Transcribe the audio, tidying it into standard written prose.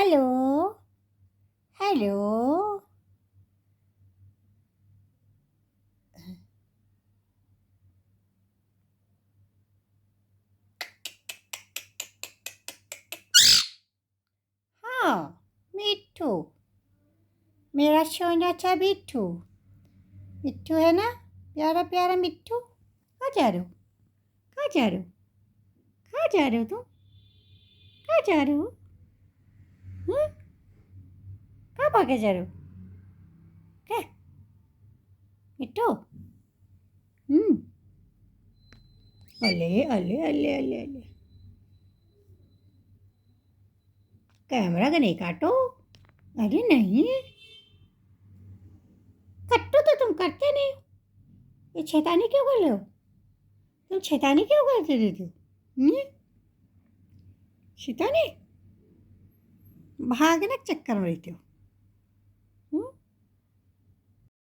Hello hello. हाँ, मिट्ठू, मेरा सोना सा मिट्ठू। मिट्ठू है ना, प्यारा प्यारा मिट्ठू। कहाँ जा रहे हो? कहाँ जा रहे हो? कहाँ जा रहे हो तुम? कहाँ जा रहे हो? हम्म? कहाँ भागे जा रहे हो? क्या मिट्ठू? हम्म। अले अले अले अले अले, कैमरा का नहीं काटो। अरे नहीं, कट्टो तो तुम करते नहीं हो। ये शैतानी क्यों कर रहे हो? तुम शैतानी क्यों करते रहते हो? शैतानी भागने के चक्कर में रहते हो।